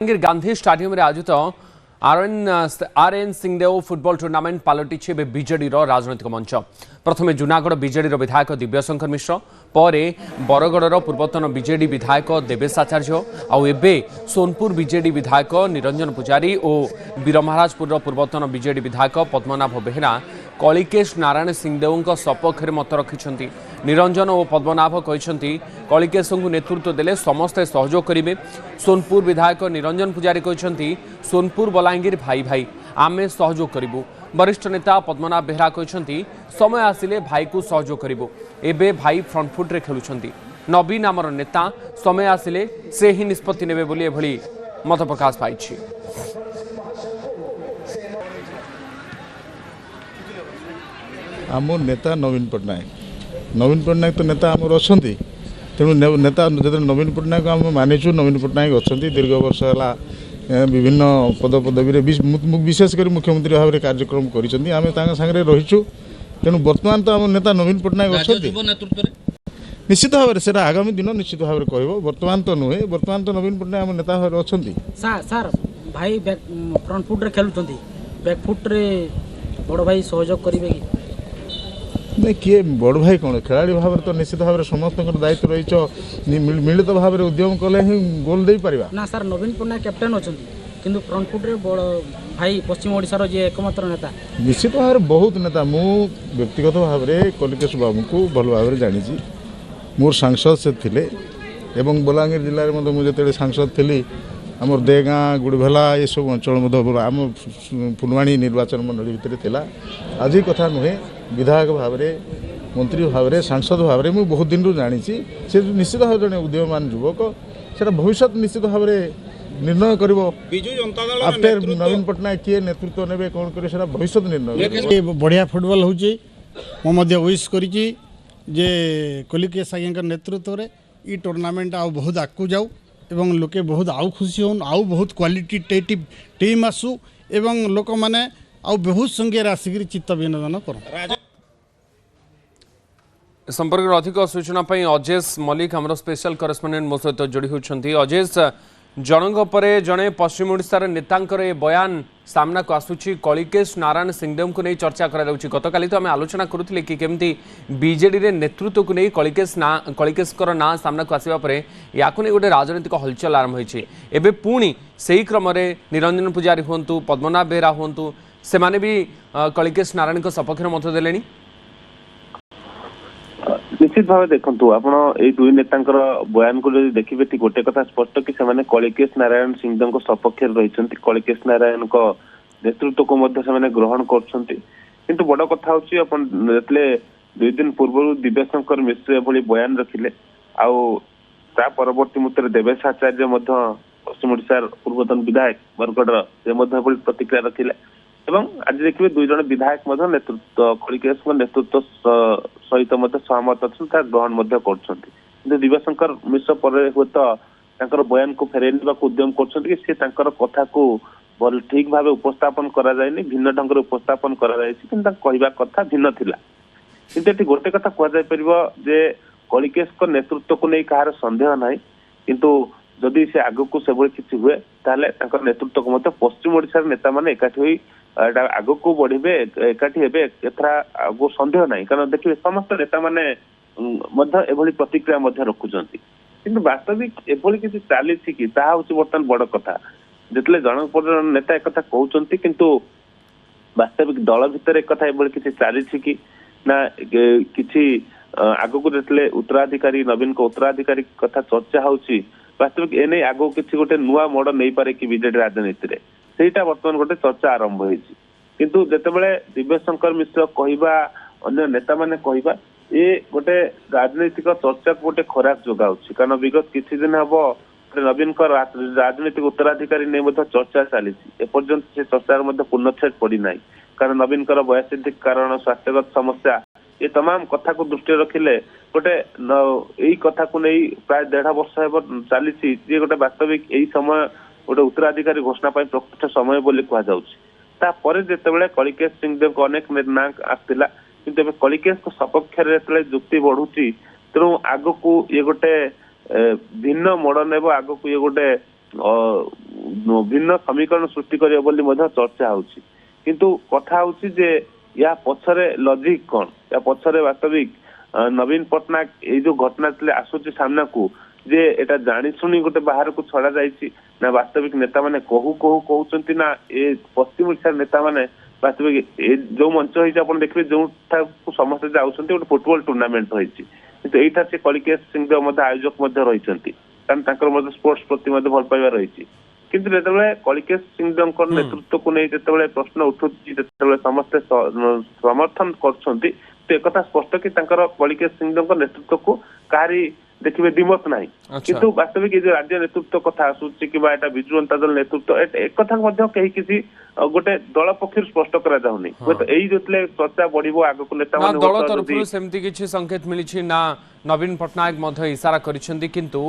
Gandhi stadium रे आयोजित RN Singhdeo football tournament पलटि बीजेडी राजनैतिक मंच। प्रथमे जूनागढ़ बीजेडी विधायक दिव्यशंकर मिश्र, पर बरगढ़ पूर्वतन बीजेडी विधायक देवेश आचार्य आबे सोनपुर बीजेडी विधायक निरंजन पुजारी और वीरमहाराजपुर पूर्वतन बीजेडी विधायक पद्मनाभ बेहेरा कलिकेश नारायण सिंहदेव सपक्ष मत रखिंट। निरंजन और पद्मनाभ कहते कलिकेश को नेतृत्व देले समस्ते सहयोग करेंगे। सोनपुर विधायक निरंजन पुजारी कहते सोनपुर बलांगीर भाई भाई आमे सहयोग करूँ। वरिष्ठ नेता पद्मनाभ बेहेरा कहते समय आसिले भाई को सहयोग करूँ। एबे भाई फ्रंटफुट रे खेलुछंती। नवीन आमर नेता समय आसिले से ही निष्पत्ति नेबे बोली एभली मत प्रकाश पाइछि। आम नेता नवीन पट्टनायक तो नेता आमर अच्छा तेणु नेता जो नवीन पट्टनायक आम मानिचु। नवीन पट्टनायक अच्छा दीर्घ वर्ष है विभिन्न पदपदवी विशेषकर मुख्यमंत्री भाव में कार्यक्रम कर रहीचु। तेणु बर्तमान तो आम नेता नवीन पट्टनायक अच्छा निश्चित भाव में आगामी दिन निश्चित भाव में कह। बर्तमान तो नुहे, बर्तमान तो नवीन पट्टनायक आम नेता भाव अच्छा। सर भाई फ्रंट फुट रे खेलुछंती, बैक फुट रे बड़ भाई सहयोग करिवे कि नहीं? किए बड़ भाई कौन खेलाड़ी भाव में तो निश्चित भाव में समस्त दायित्व रही मिलित भाव में उद्यम कले ही गोल दे पारिबा ना। सर नवीन पट्टनायक कैप्टेन अछंती किंतु फ्रंट फुट रे बड़ भाई पश्चिम ओडिसा जे एकमात्र नेता। निश्चित भाव में बहुत नेता मु व्यक्तिगत भाव में कलिकेश बाबू को भल भाव में जानी। मोर सांसद से थिले एवं बलांगीर जिले में मुझे सांसद थी आमर देगाँ गुड़भेला ये सब अंचल आम फुलवाणी निर्वाचन मंडली भितर थिला। आज कथा नुहे विधायक भाव में मंत्री भाव में सांसद भाव में बहुत दिन रू जानी। से निश्चित भाव जड़े उद्यमान युवक से भविष्य निश्चित भाव में निर्णय कर आफ्टर नवीन पट्टनायक किए नेतृत्व ने कौन करे भविष्य निर्णय। बढ़िया फुटबॉल हो विश करी कलिकेश आज्ञा नेतृत्व में ये टूर्नामेंट आउ बहुत आगू जाऊ एवं लोके बहुत आउ खुशी होन आउ बहुत क्वालिटेटिव टीम आसू एवं लोक माने आउ बहुत संख्यार आसिक चित्त विनोदन कर। संपर्क अधिक सूचना अजेश मल्लिक आमर स्पेशल करेस्पोंडेंट मो सहित जोड़ी होती। अजेश जनक परे जड़े पश्चिम ओडिशार नेतांकर ए बयान सामना को आसुची कलिकेश नारायण सिंहदेव को नहीं चर्चा करा। गतकाली तो आम आलोचना करुले कि केमती बीजेडी रे नेतृत्व को नहीं कलिकेशकर ना सामना को आसवा पर या गोटे राजनीतिक हलचल आरंभ होती। एबे पुणी से क्रम निरंजन पुजारी हूँ पद्मनाभ बेहेरा हूँ से माने भी कलिकेश नारायण सपक्ष मत देले। निश्चित भाव देखु आपड़ ये दुई नेता बयान को देखिए ठीक गोटे कथा स्पष्ट कि से कलिकेश नारायण सिंहदेव सपक्ष रही कलिकेश नारायण नेतृत्व को ग्रहण कर। बड़ कथा हूँ दुई दिन पूर्व दिव्यशंकर मिश्र एभली बयान रखिले आ परवर्ती मुहूर्त देवेश आचार्य पश्चिम ओडिशार पूर्वतन विधायक बरगढ़ से प्रतिक्रिया रखिले। आज देखिए दुई जन विधायक नेतृत्व कलिकेश नेतृत्व सहित सहमत अच्छा ग्रहण कर। दिव्यशंकर मिश्र पर हुए तो बयान को फेरई ना उद्यम कर कथा को ठीक भाव उपस्थापन करा जाए भिन्न ढंग से उपस्थापन करा कथा भिन्न थिला। किंतु गोटे कथा कह कलिकेश नेतृत्व को नहीं कहार संदेह ना किंतु जदि से आग को से किसी हुए ताले नेतृत्व को पश्चिम ओडिशार नेता मैंने एकाठी आग को बढ़े एकाठी एथरा आगो संदेह ना। कारण देखिए समस्त नेता मैंने एभली प्रतिक्रिया रखुंट किंतु वास्तविक एभली किसी चली कि बर्तमान बड़ कथा जितने जन नेता एक कहते किंतु वास्तविक दल भितर एक किसी चली कि ना किसी आग को जितने उत्तराधिकारी नवीन को उत्तराधिकारी कथा चर्चा होची वास्तविक एने आग किसी गोटे नुआ मोड़ नहीं पारे कि बीजेडी राजनीति रे सेटा बर्तमान गोटे चर्चा आरंभ होइछि। किंतु जेतेबेले दिव्यशंकर मिश्र कहवा अन्य नेता माने कहवा ये गोटे राजनीतिक चर्चा को गोटे खराब जोगाउछि। कारण विगत किछि दिन हबो नवीन को राजनीतिक उत्तराधिकारी नहीं चर्चा चली एपर्यंत से चर्चार पूर्णच्छेद पड़ी ना। कारण नवीन वयसिद्धिक कारण स्वास्थ्यगत समस्या ये तमाम कथा को दृष्टि रखिले गोटे यही कथा को नहीं प्राय 1.5 वर्ष चली गोटे वास्तविक यही समय गोटे उत्तराधिकारी घोषणा प्रकृत समय बोली कहुपर जितेबाला कलिकेश सिंहदेव को अनेक ना आसला कि कलिकेश सपक्ष जुक्ति बढ़ुची तेणु आग को ये गोटे भिन्न मोड़ नेब आग को ये गोटे ଭିନ୍ନ ସମୀକରଣ ସୃଷ୍ଟି କରିବ ବୋଲି ମଧ୍ୟ ଚର୍ଚ୍ଚା ହଉଛି କିନ୍ତୁ କଥା ହଉଛି ଯେ ୟା ପଛରେ ଲଜିକ କଣ ୟା ପଛରେ ବାସ୍ତବିକ ନବୀନ ପଟ୍ଟନାୟକ ଏଇ ଯୋଉ ଘଟଣା ଥିଲେ ଆସୁଛି ସାମ୍ନାକୁ ଯେ ଏଟା ଜାଣିଶୁଣି ଗୋଟେ ବାହାରକୁ ଛଡା ଯାଇଛି ନା ବାସ୍ତବିକ ନେତାମାନେ କହୁଛନ୍ତି ନା ଏ ପଶ୍ଚିମ ଓଡିଶାର ନେତାମାନେ ବାସ୍ତବିକ ଏ ଯୋଉ ମଞ୍ଚ ହେଇଛି ଆପଣ ଦେଖିବେ ଯୋଉଠାକୁ ସମସ୍ତେ ଯାଉଛନ୍ତି ଗୋଟେ ଫୁଟବଲ ଟୁର୍ଣ୍ଣାମେଣ୍ଟ ରହିଛି କିନ୍ତୁ ଏଇଟା ସେ କଳିକେଶ ସିଂହଦେବ ମଧ୍ୟ ଆୟୋଜକ ମଧ୍ୟ ରହିଛନ୍ତି କାରଣ ତାଙ୍କର ମଧ୍ୟ ସ୍ପୋର୍ଟସ ପ୍ରତି ମଧ୍ୟ ଭଲ ପାଇବା ରହିଛି କିନ୍ତୁ ଯେତେବେଳେ କଳିକେଶ ସିଂହଦେବଙ୍କ ନେତୃତ୍ୱକୁ ନେଇ ଯେତେବେଳେ ପ୍ରଶ୍ନ ଉଠୁଛି ଯେତେବେଳେ ସମସ୍ତେ ସମର୍ଥନ କରୁଛନ୍ତି ତ ଏକଥା ସ୍ପଷ୍ଟ କି ତାଙ୍କର କଳିକେଶ ସିଂହଦେବଙ୍କ ନେତୃତ୍ୱକୁ କାହାରି ଦେଖିବେ ଦିମତ ନାହିଁ କିନ୍ତୁ ବାସ୍ତବିକ ଏ ଯୋଉ ରାଜ୍ୟ ନେତୃତ୍ୱ କଥା ଆସୁଛି କିମ୍ବା ଏଟା ବିଜୁ ଜନତା ଦଳ ନେତୃତ୍ୱ ଏକଥା ମଧ୍ୟ କେହି କିଛି ଗୋଟେ ଦଳ ପକ୍ଷରୁ ସ୍ପଷ୍ଟ କରାଯାଉନି ହୁଏତ ଏଇ ଯେତେବେଳେ ଚର୍ଚ୍ଚା ବଢିବ ଆଗକୁ ନେତାମାନେ ଦଳ ତରଫରୁ ସେମିତି କିଛି ସଂକେତ ମିଳିଛି ନା ନବୀନ ପଟ୍ଟନାୟକ ମଧ୍ୟ ଇସାରା କରିଛନ୍ତି କିନ୍ତୁ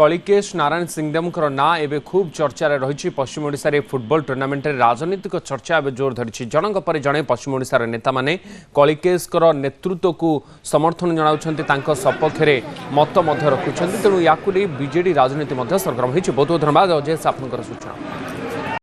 କଳିକେଶ ନାରାୟଣ ସିଂହଦେବଙ୍କର ନାଁ ଏବେ ଖୁବ୍ ଚର୍ଚ୍ଚାରେ ରହିଛି ପଶ୍ଚିମ ଓଡ଼ିଶାରେ ଫୁଟବଲ ଟୁର୍ଣ୍ଣାମେଣ୍ଟରେ ରାଜନୈତିକ ଚର୍ଚ୍ଚା ଏବେ ଜୋର ଧରିଛି ଜଣଙ୍କ ପରେ ଜଣେ ପଶ୍ଚିମ ଓଡ଼ିଶାର ନେତାମାନେ କଳିକେଶଙ୍କର ନେତୃତ୍ୱକୁ ସମର୍ଥନ ଜଣାଉଛନ୍ତି ତାଙ୍କ ସପକ୍ଷରେ ମତ ମଧ୍ୟ ରଖୁଛନ୍ତି ତେଣୁ ୟାକୁ ନେଇ ବିଜେଡି ରାଜନୀତି ମଧ୍ୟ ସରଗରମ ହୋଇଛି ବହୁତ ବହୁତ ଧନ୍ୟବାଦ ଅଜୟ ଆପଣଙ୍କର ସୂଚନା